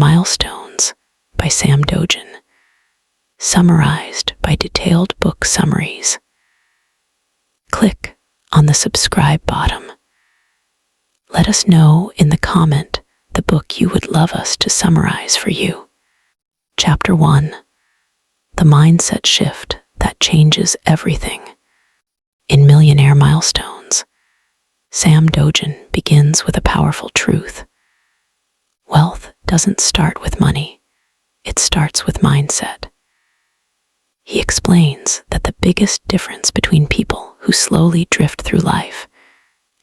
Milestones by Sam Dogen, summarized by Detailed Book Summaries. Click on the subscribe button. Let us know in the comment the book you would love us to summarize for you. Chapter 1. The Mindset Shift That Changes Everything. In Millionaire Milestones, Sam Dogen begins with a powerful truth. Wealth doesn't start with money, it starts with mindset. He explains that the biggest difference between people who slowly drift through life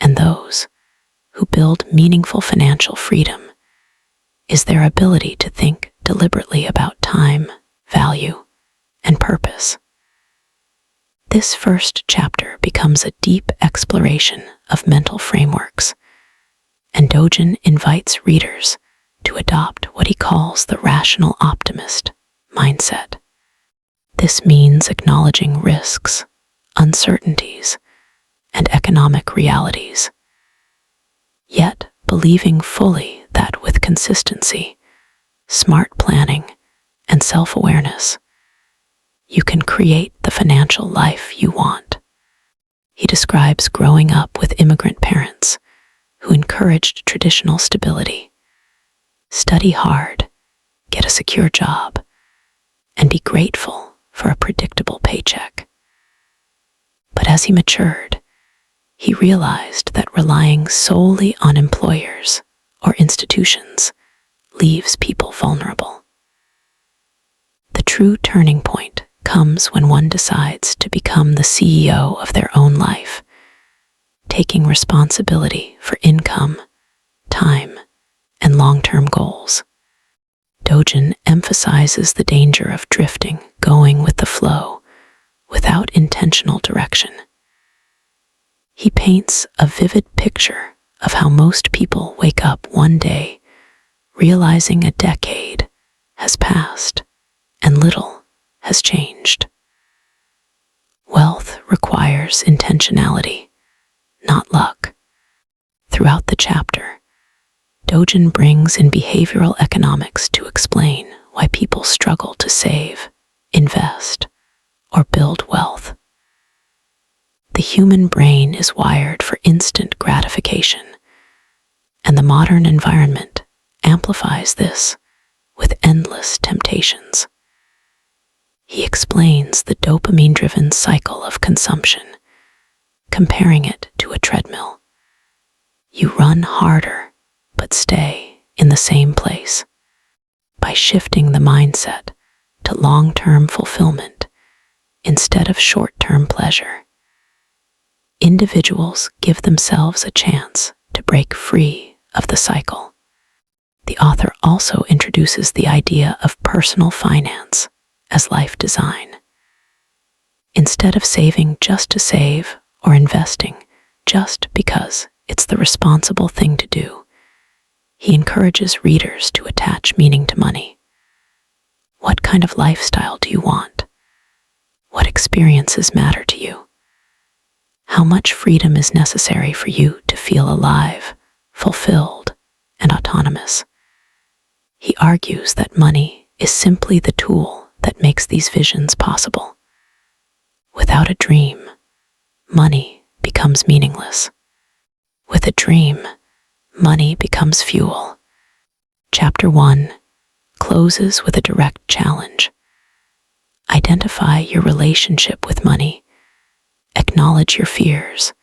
and those who build meaningful financial freedom is their ability to think deliberately about time, value, and purpose. This first chapter becomes a deep exploration of mental frameworks, and Dogen invites readers to adopt what he calls the rational optimist mindset. This means acknowledging risks, uncertainties, and economic realities, yet believing fully that with consistency, smart planning, and self-awareness, you can create the financial life you want. He describes growing up with immigrant parents who encouraged traditional stability. Study hard, get a secure job, and be grateful for a predictable paycheck. But as he matured, he realized that relying solely on employers or institutions leaves people vulnerable. The true turning point comes when one decides to become the CEO of their own life, taking responsibility for income, time, and long-term goals. Dogen emphasizes the danger of drifting, going with the flow, without intentional direction. He paints a vivid picture of how most people wake up one day realizing a decade has passed and little has changed. Wealth requires intentionality, not luck. Throughout the chapter, Dogen brings in behavioral economics to explain why people struggle to save, invest, or build wealth. The human brain is wired for instant gratification, and the modern environment amplifies this with endless temptations. He explains the dopamine-driven cycle of consumption, comparing it to a treadmill. You run harder, but stay in the same place. By shifting the mindset to long-term fulfillment instead of short-term pleasure, individuals give themselves a chance to break free of the cycle. The author also introduces the idea of personal finance as life design. Instead of saving just to save or investing just because it's the responsible thing to do, he encourages readers to attach meaning to money. What kind of lifestyle do you want? What experiences matter to you? How much freedom is necessary for you to feel alive, fulfilled, and autonomous? He argues that money is simply the tool that makes these visions possible. Without a dream, money becomes meaningless. With a dream, money becomes fuel. Chapter 1 closes with a direct challenge. Identify your relationship with money, acknowledge your fears,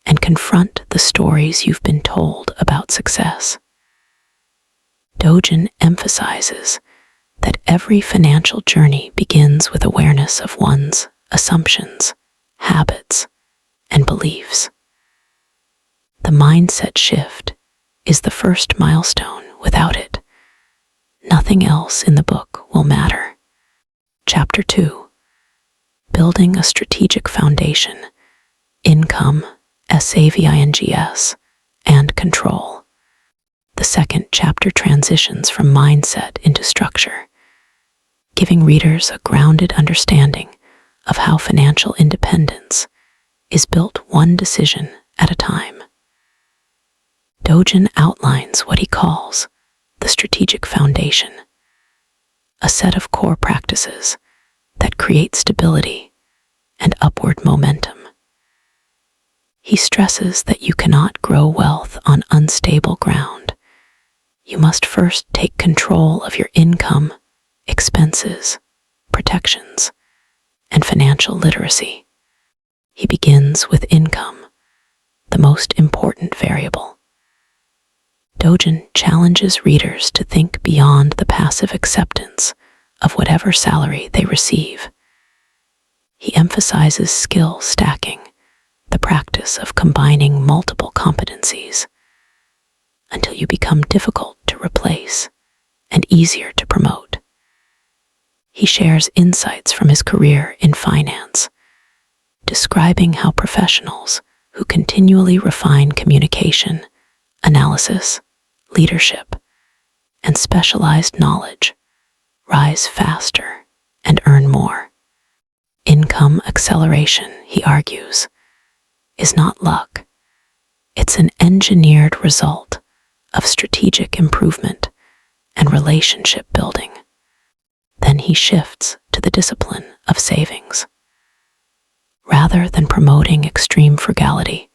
and confront the stories you've been told about success. Dogen emphasizes that every financial journey begins with awareness of one's assumptions, habits, and beliefs. The mindset shift is the first milestone. Without it, nothing else in the book will matter. Chapter 2. Building a strategic foundation, income, savings, and control. The second chapter transitions from mindset into structure, giving readers a grounded understanding of how financial independence is built one decision at a time. Dogen outlines what he calls the strategic foundation, a set of core practices that create stability and upward momentum. He stresses that you cannot grow wealth on unstable ground. You must first take control of your income, expenses, protections, and financial literacy. He begins with income, the most important variable. Dogen challenges readers to think beyond the passive acceptance of whatever salary they receive. He emphasizes skill stacking, the practice of combining multiple competencies, until you become difficult to replace and easier to promote. He shares insights from his career in finance, describing how professionals who continually refine communication, analysis, leadership, and specialized knowledge rise faster and earn more. Income acceleration, he argues, is not luck. It's an engineered result of strategic improvement and relationship building. Then he shifts to the discipline of savings. Rather than promoting extreme frugality,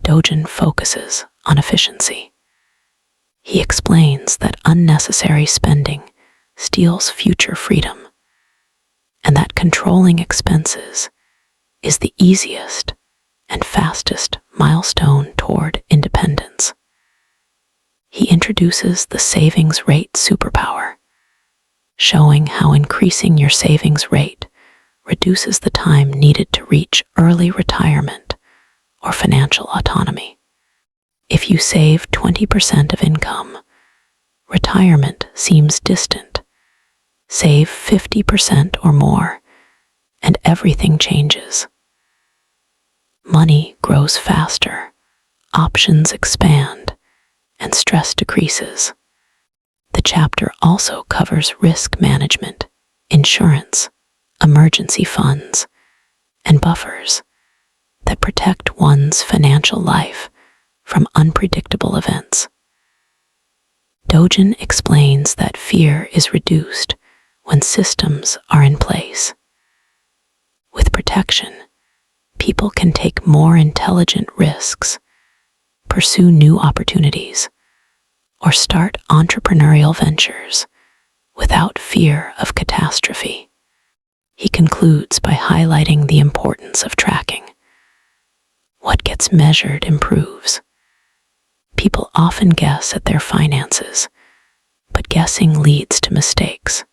Dogen focuses on efficiency. He explains that unnecessary spending steals future freedom, and that controlling expenses is the easiest and fastest milestone toward independence. He introduces the savings rate superpower, showing how increasing your savings rate reduces the time needed to reach early retirement or financial autonomy. If you save 20% of income, retirement seems distant. Save 50% or more, and everything changes. Money grows faster, options expand, and stress decreases. The chapter also covers risk management, insurance, emergency funds, and buffers that protect one's financial life from unpredictable events. Dogen explains that fear is reduced when systems are in place. With protection, people can take more intelligent risks, pursue new opportunities, or start entrepreneurial ventures without fear of catastrophe. He concludes by highlighting the importance of tracking. What gets measured improves. People often guess at their finances, but guessing leads to mistakes.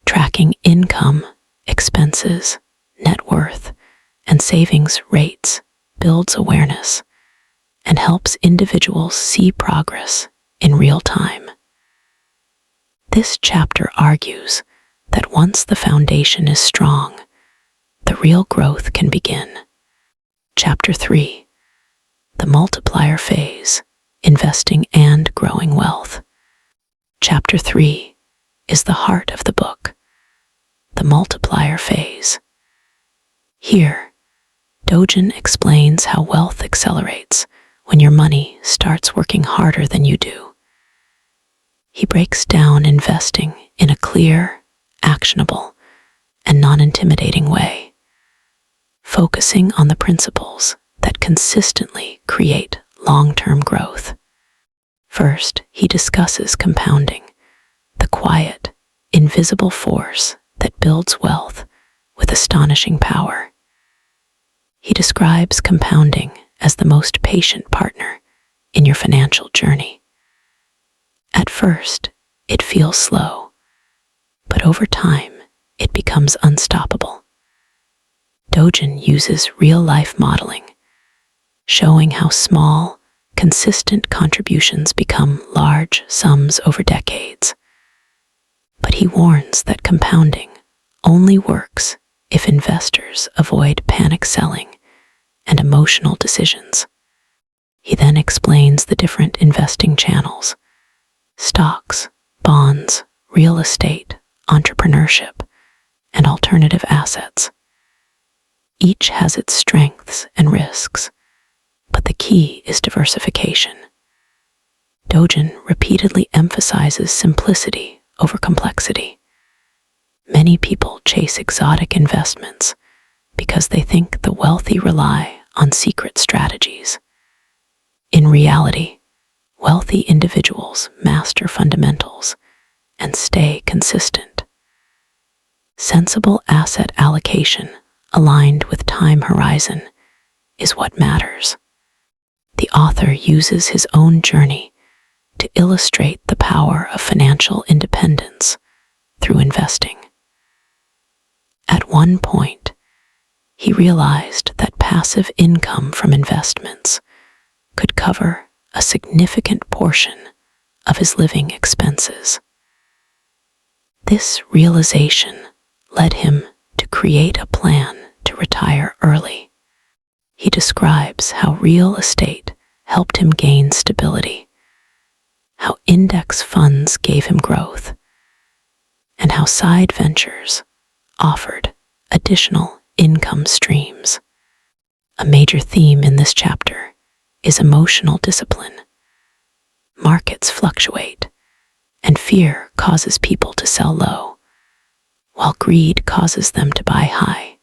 Tracking income, expenses, net worth, and savings rates builds awareness and helps individuals see progress in real time. This chapter argues that once the foundation is strong, the real growth can begin. Chapter 3: The Multiplier Phase, Investing and Growing Wealth. Chapter 3 is the heart of the book, the multiplier phase. Here, Dogen explains how wealth accelerates when your money starts working harder than you do. He breaks down investing in a clear, actionable, and non-intimidating way, focusing on the principles that consistently create long-term growth. First, he discusses compounding, the quiet, invisible force that builds wealth with astonishing power. He describes compounding as the most patient partner in your financial journey. At first, it feels slow, but over time, it becomes unstoppable. Dogen uses real-life modeling, showing how small, consistent contributions become large sums over decades. But he warns that compounding only works if investors avoid panic selling and emotional decisions. He then explains the different investing channels: stocks, bonds, real estate, entrepreneurship, and alternative assets. Each has its strengths and risks, but the key is diversification. Dogen repeatedly emphasizes simplicity over complexity. Many people chase exotic investments because they think the wealthy rely on secret strategies. In reality, wealthy individuals master fundamentals and stay consistent. Sensible asset allocation aligned with time horizon is what matters. The author uses his own journey to illustrate the power of financial independence through investing. At one point, he realized that passive income from investments could cover a significant portion of his living expenses. This realization led him to create a plan to retire early. He describes how real estate helped him gain stability, how index funds gave him growth, and how side ventures offered additional income streams. A major theme in this chapter is emotional discipline. Markets fluctuate, and fear causes people to sell low, while greed causes them to buy high.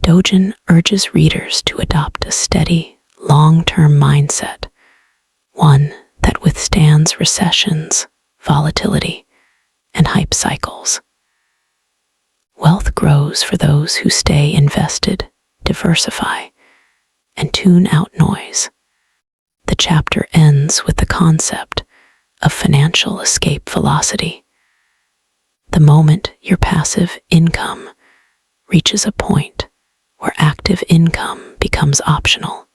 Dogen urges readers to adopt a steady, long-term mindset, one that withstands recessions, volatility, and hype cycles. Wealth grows for those who stay invested, diversify, and tune out noise. The chapter ends with the concept of financial escape velocity. The moment your passive income reaches a point where active income becomes optional.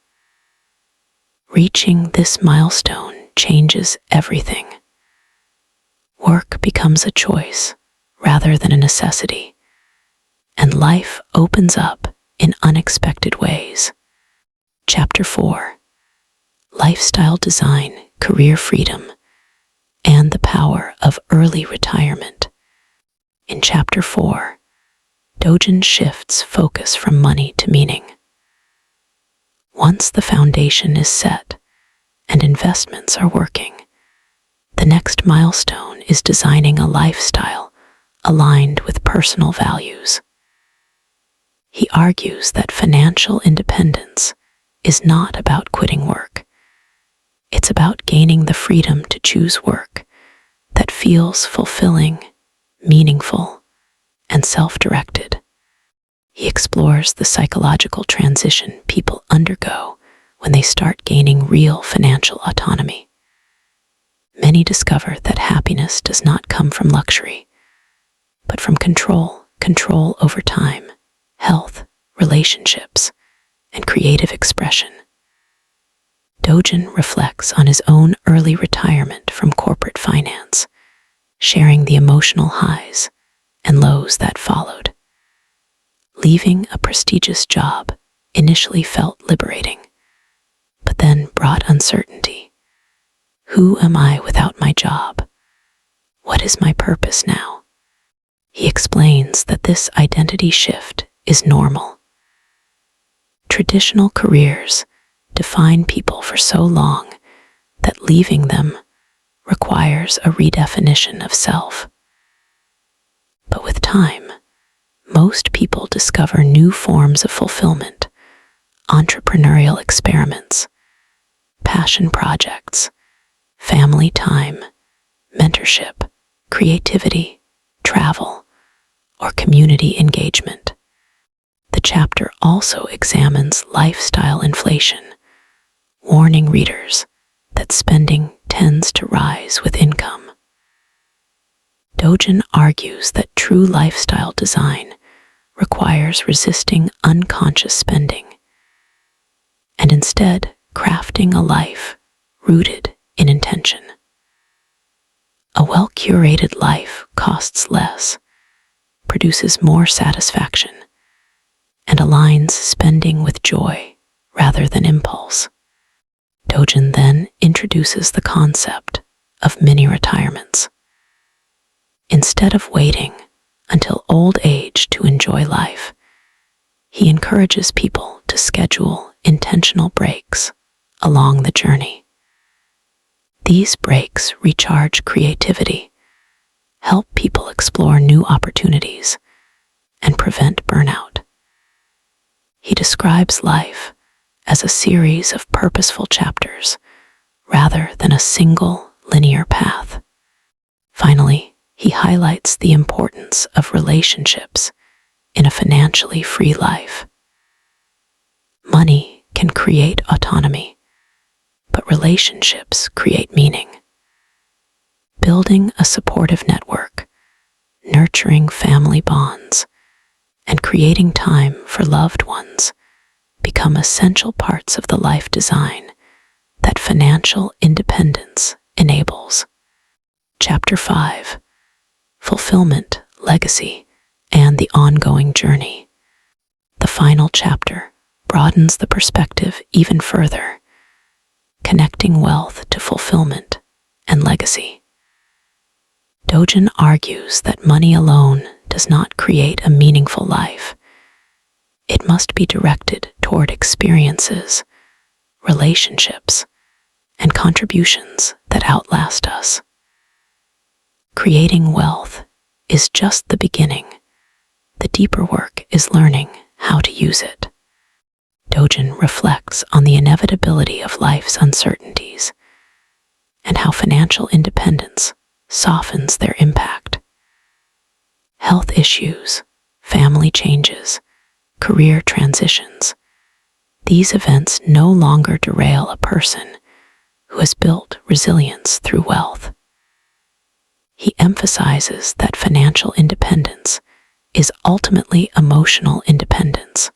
Reaching this milestone changes everything. Work becomes a choice rather than a necessity, and life opens up in unexpected ways. Chapter 4: Lifestyle Design, Career Freedom, and the Power of Early Retirement. In Chapter 4, Dogen shifts focus from money to meaning. Once the foundation is set and investments are working, the next milestone is designing a lifestyle aligned with personal values. He argues that financial independence is not about quitting work. It's about gaining the freedom to choose work that feels fulfilling, meaningful, and self-directed. He explores the psychological transition people undergo when they start gaining real financial autonomy. Many discover that happiness does not come from luxury, but from control over time, health, relationships, and creative expression. Dogen reflects on his own early retirement from corporate finance, sharing the emotional highs and lows that followed. Leaving a prestigious job initially felt liberating, but then brought uncertainty. Who am I without my job? What is my purpose now? He explains that this identity shift is normal. Traditional careers define people for so long that leaving them requires a redefinition of self. But with time, most people discover new forms of fulfillment, entrepreneurial experiments, passion projects, family time, mentorship, creativity, travel, or community engagement. The chapter also examines lifestyle inflation, warning readers that spending tends to rise with income. Dogen argues that true lifestyle design requires resisting unconscious spending and instead crafting a life rooted in intention. A well-curated life costs less, produces more satisfaction, and aligns spending with joy rather than impulse. Dogen then introduces the concept of mini retirements. Instead of waiting until old age to enjoy life, he encourages people to schedule intentional breaks along the journey. These breaks recharge creativity, help people explore new opportunities, and prevent burnout. He describes life as a series of purposeful chapters rather than a single linear path. Finally, he highlights the importance of relationships in a financially free life. Money can create autonomy, but relationships create meaning. Building a supportive network, nurturing family bonds, and creating time for loved ones become essential parts of the life design that financial independence enables. Chapter 5: Fulfillment, Legacy, and the Ongoing Journey. The final chapter broadens the perspective even further, connecting wealth to fulfillment and legacy. Dogen argues that money alone does not create a meaningful life. It must be directed toward experiences, relationships, and contributions that outlast us. Creating wealth is just the beginning. The deeper work is learning how to use it. Dogen reflects on the inevitability of life's uncertainties and how financial independence softens their impact. Health issues, family changes, career transitions. These events no longer derail a person who has built resilience through wealth. He emphasizes that financial independence is ultimately emotional independence.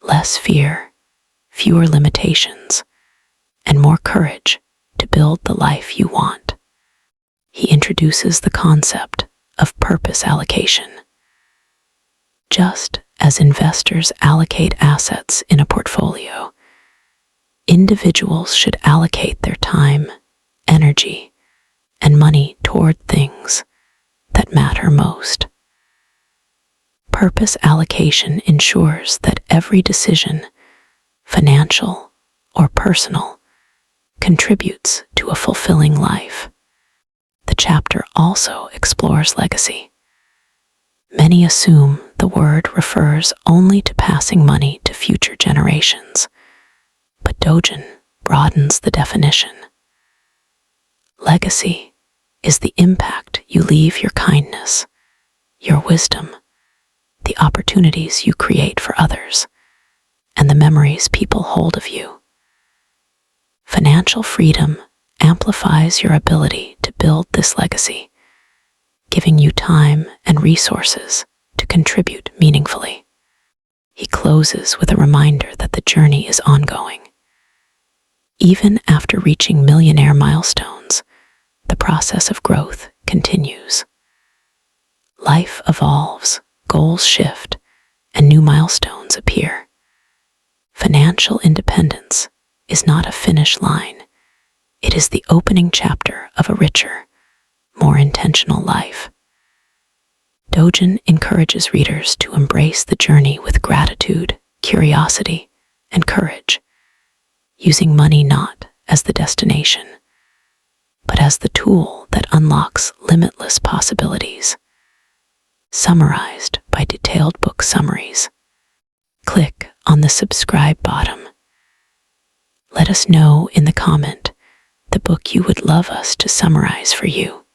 Less fear, fewer limitations, and more courage to build the life you want. He introduces the concept of purpose allocation. Just as investors allocate assets in a portfolio, individuals should allocate their time, energy, and money toward things that matter most. Purpose allocation ensures that every decision, financial or personal, contributes to a fulfilling life. The chapter also explores legacy. Many assume the word refers only to passing money to future generations, but Dogen broadens the definition. Legacy is the impact you leave your kindness, your wisdom, the opportunities you create for others, and the memories people hold of you. Financial freedom amplifies your ability to build this legacy, giving you time and resources to contribute meaningfully. He closes with a reminder that the journey is ongoing. Even after reaching millionaire milestones, the process of growth continues. Life evolves, goals shift, and new milestones appear. Financial independence is not a finish line. It is the opening chapter of a richer, more intentional life. Dogen encourages readers to embrace the journey with gratitude, curiosity, and courage, using money not as the destination, but as the tool that unlocks limitless possibilities. Summarized by Detailed Book Summaries. Click on the subscribe button. Let us know in the comment the book you would love us to summarize for you.